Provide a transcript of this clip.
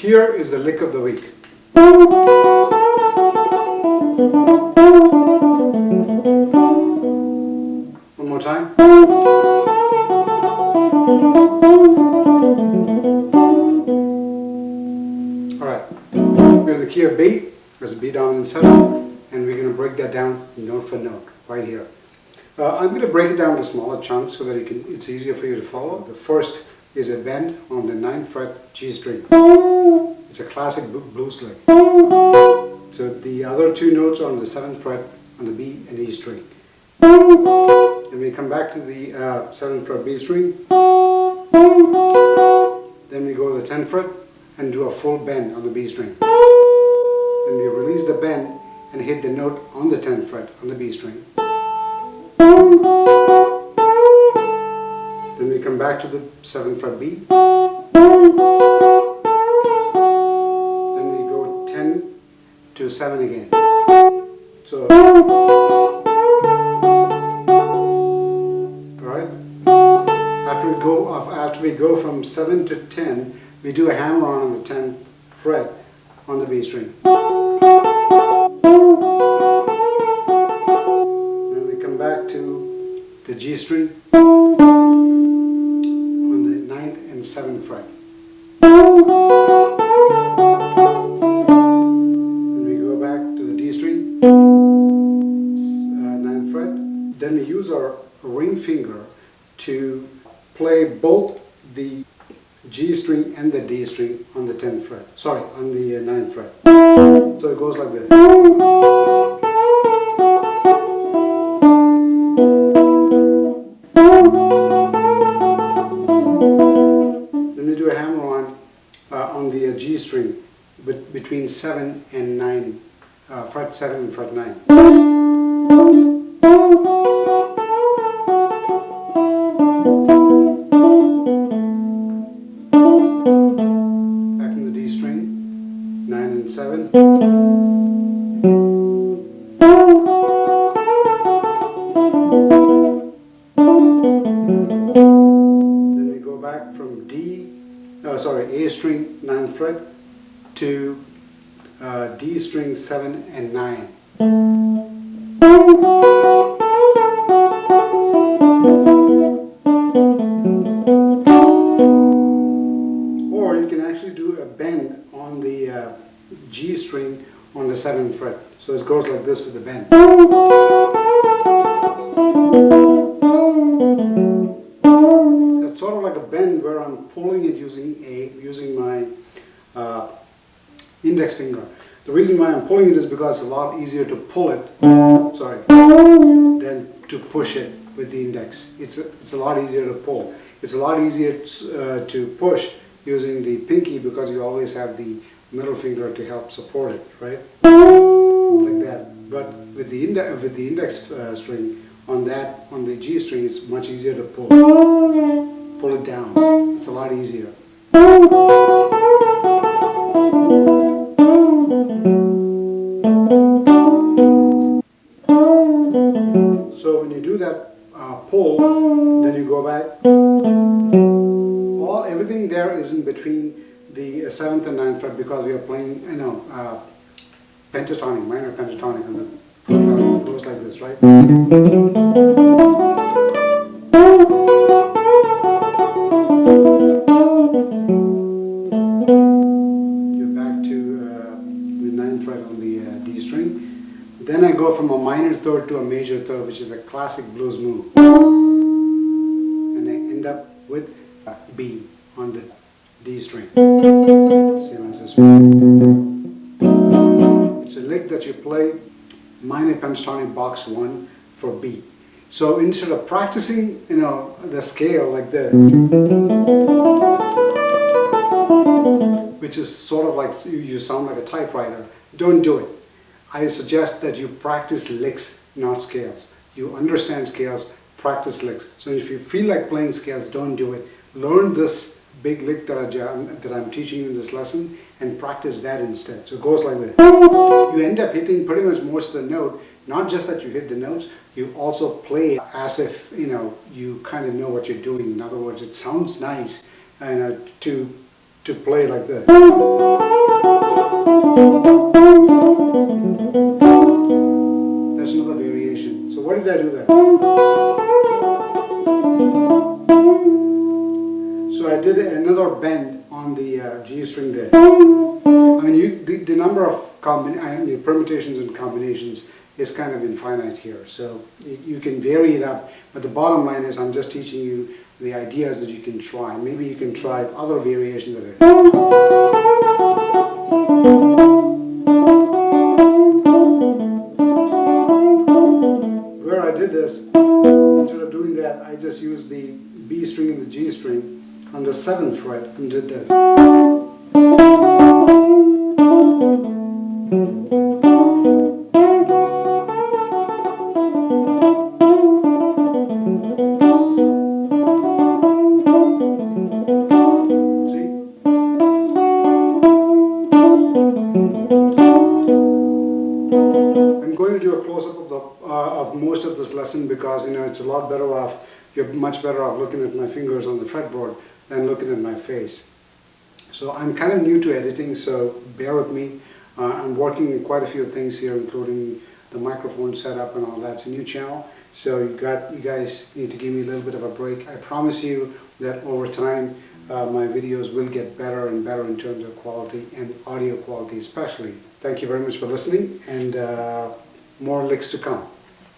Here is the lick of the week. One more time. Alright, we're in the key of B. There's a B dominant 7, and we're going to break that down note for note right here. I'm going to break it down into smaller chunks so that it's easier for you to follow. The first is a bend on the 9th fret G string. It's a classic blues lick. So the other two notes are on the 7th fret on the B and E string. Then we come back to the 7th fret B string. Then we go to the 10th fret and do a full bend on the B string. Then we release the bend and hit the note on the 10th fret on the B string. Then we come back to the 7th fret B. Then we go 10 to 7 again. So, alright. After we go from 7 to 10, we do a hammer on the 10th fret on the B string. Then we come back to the G string on the 9th and 7th fret. Then we go back to the D string, 9th fret. Then we use our ring finger to play both the G string and the D string on the 10th fret. Sorry, on the 9th fret. So it goes like this. Then we do a hammer on the G string between 7 and 9, fret 7 and fret 9. Back in the D string, 9 and 7. Then we go back from A string 9th fret to D string 7 and 9. Or you can actually do a bend on the G string on the 7th fret. So it goes like this with the bend. That's sort of like a bend where I'm pulling it using my index finger. The reason why I'm pulling it is because it's a lot easier to pull it, than to push it with the index. It's a lot easier to pull. It's a lot easier to push using the pinky because you always have the middle finger to help support it, right? Like that. But with the index string on the G string, it's much easier to pull it down. It's a lot easier. So when you do that pull, then you go back. Everything there is in between the 7th and 9th fret because we are playing, pentatonic, minor pentatonic, and it goes like this, right? You're back to the 9th fret on the D string. Then I go from a minor third to a major third, which is a classic blues move. And I end up with B on the D string. Same as this one. It's a lick that you play minor pentatonic box 1 for B. So instead of practicing, the scale like this, which is sort of like you sound like a typewriter, don't do it. I suggest that you practice licks, not scales. You understand scales, practice licks. So if you feel like playing scales, don't do it. Learn this big lick that I'm teaching you in this lesson and practice that instead. So it goes like this. You end up hitting pretty much most of the note. Not just that you hit the notes, you also play as if you kind of know what you're doing. In other words, it sounds nice to to play like this. That's another variation. So what did I do there? So I did another bend on the G string there. I mean, the number of permutations and combinations is kind of infinite here. So you can vary it up. But the bottom line is I'm just teaching you the ideas that you can try. Maybe you can try other variations of it. Where I did this, instead of doing that, I just used the B string and the G string on the 7th fret and did that. I'm going to do a close-up of most of this lesson because it's a lot better off, you're much better off looking at my fingers on the fretboard than looking at my face. So I'm kind of new to editing, so bear with me. I'm working on quite a few things here, including the microphone setup and all that. It's a new channel, so you guys need to give me a little bit of a break. I promise you that over time my videos will get better and better in terms of quality and audio quality especially. Thank you very much for listening, and more licks to come.